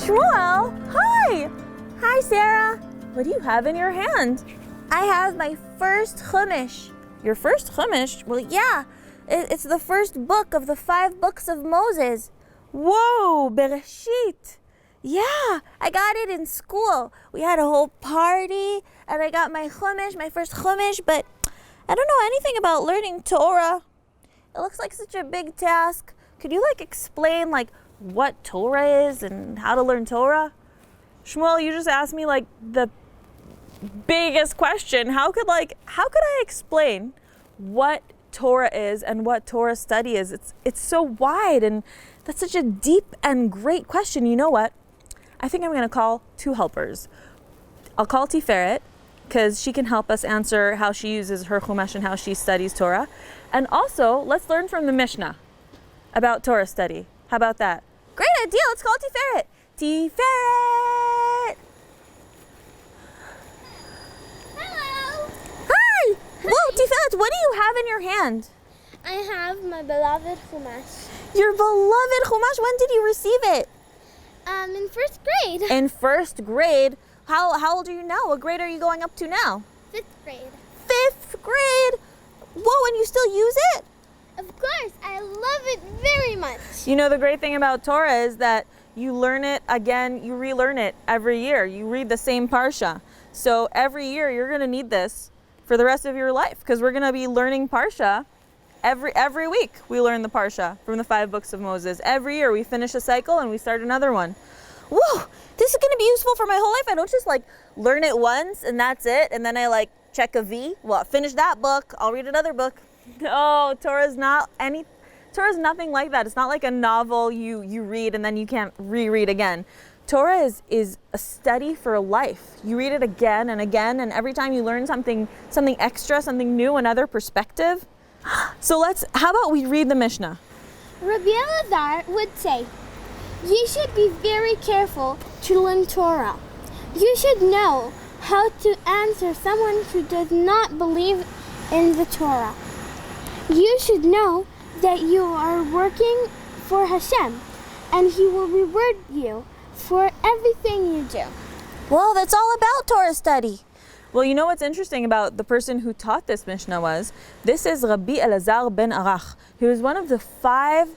Shmuel, hi! Hi, Sarah. What do you have in your hand? I have my first chumash. Your first chumash? Well, yeah. It's the first book of the 5 books of Moses. Whoa, Bereshit. Yeah, I got it in school. We had a whole party, and I got my chumash, my first chumash, but I don't know anything about learning Torah. It looks like such a big task. Could you, explain, what Torah is and how to learn Torah? Shmuel, you just asked me, the biggest question. How could I explain what Torah is and what Torah study is? It's so wide, and that's such a deep and great question. You know what? I think I'm going to call 2 helpers. I'll call Tiferet, because she can help us answer how she uses her chumash and how she studies Torah. And also, let's learn from the Mishna about Torah study. How about that? Great idea. Let's call Tiferet. Tiferet! Hello! Hi! Whoa, Tiferet, what do you have in your hand? I have my beloved chumash. Your beloved chumash. When did you receive it? In 1st grade. In 1st grade? How old are you now? What grade are you going up to now? 5th grade. 5th grade? Whoa, and you still use it? Of course, I love it very much. You know, the great thing about Torah is that you learn it again, you relearn it every year. You read the same parsha. So every year you're going to need this for the rest of your life, because we're going to be learning parsha every week. We learn the parsha from the 5 books of Moses. Every year we finish a cycle and we start another one. Whoa, this is going to be useful for my whole life. I don't just learn it once and that's it, and then I check a V. Well, finish that book, I'll read another book. No, Torah's nothing like that. It's not like a novel you read and then you can't reread again. Torah is a study for life. You read it again and again, and every time you learn something extra, something new, another perspective. So how about we read the Mishnah? Rabbi Elazar would say, you should be very careful to learn Torah. You should know how to answer someone who does not believe in the Torah. You should know that you are working for Hashem, and He will reward you for everything you do. Well, that's all about Torah study. Well, you know what's interesting about the person who taught this Mishnah this is Rabbi Elazar ben Arach, who is one of the 5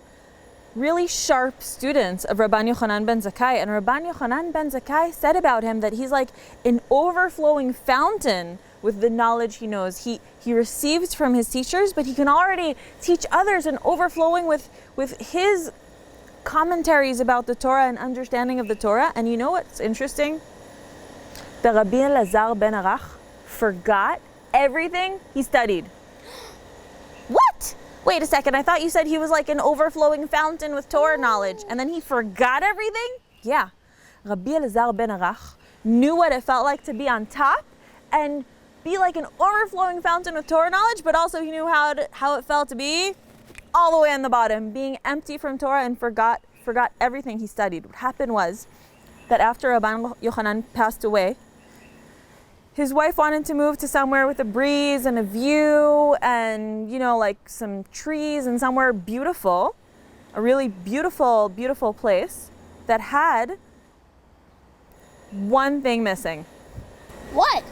really sharp students of Rabban Yochanan ben Zakkai. And Rabban Yochanan ben Zakkai said about him that he's like an overflowing fountain with the knowledge he knows. He receives from his teachers, but he can already teach others, and overflowing with his commentaries about the Torah and understanding of the Torah. And you know what's interesting? The Rabbi Elazar ben Arach forgot everything he studied. What? Wait a second, I thought you said he was like an overflowing fountain with Torah knowledge, and then he forgot everything? Yeah. Rabbi Elazar ben Arach knew what it felt like to be on top and be like an overflowing fountain with Torah knowledge, but also he knew how it felt to be all the way on the bottom, being empty from Torah, and forgot everything he studied. What happened was that after Rabban Yochanan passed away, his wife wanted to move to somewhere with a breeze and a view and, some trees and somewhere beautiful, a really beautiful, beautiful place that had one thing missing. What?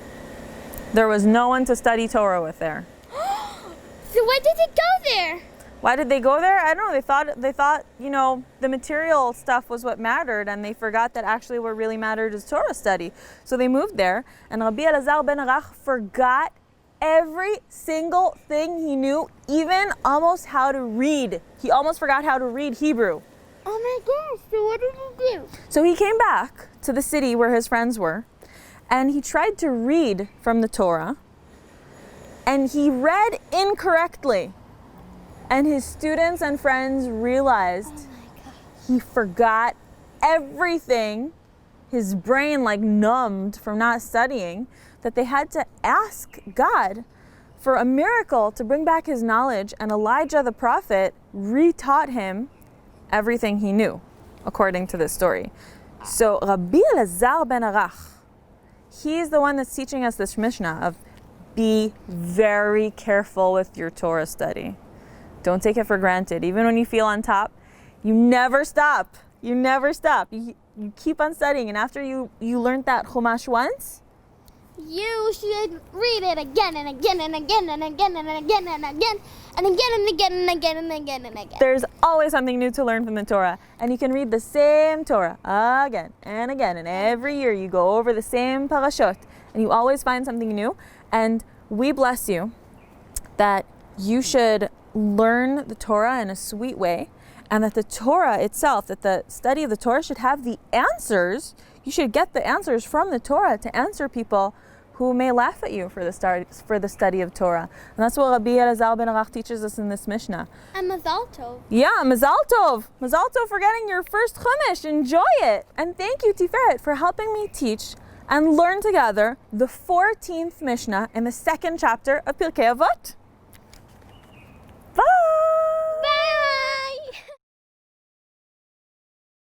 There was no one to study Torah with there. So why did it go there? Why did they go there? I don't know. They thought, the material stuff was what mattered, and they forgot that actually what really mattered is Torah study. So they moved there, and Rabbi Elazar ben Arach forgot every single thing he knew, even almost how to read. He almost forgot how to read Hebrew. Oh my gosh, so what did he do? So he came back to the city where his friends were, and he tried to read from the Torah, and he read incorrectly. And his students and friends realized he forgot everything. His brain numbed from not studying, that they had to ask God for a miracle to bring back his knowledge. And Elijah the prophet retaught him everything he knew, according to this story. So Rabbi Elazar ben Arach, he's the one that's teaching us this Mishnah of be very careful with your Torah study. Don't take it for granted. Even when you feel on top, you never stop. You never stop. you keep on studying, and after you learned that Chumash once, you should read it again and again and again and again and again and again and again and again and again and again and again. there's always something new to learn from the Torah. And you can read the same Torah again and again. And every year you go over the same parashot. And you always find something new. And we bless you that you should learn the Torah in a sweet way. And that the Torah itself, that the study of the Torah should have the answers. You should get the answers from the Torah to answer people who may laugh at you for the study of Torah. And that's what Rabbi Elazar ben Arach teaches us in this Mishnah. And Mazal Tov. Yeah, Mazal Tov. Mazal Tov for getting your first Chumash. Enjoy it. And thank you, Tiferet, for helping me teach and learn together the 14th Mishnah in the second chapter of Pirkei Avot.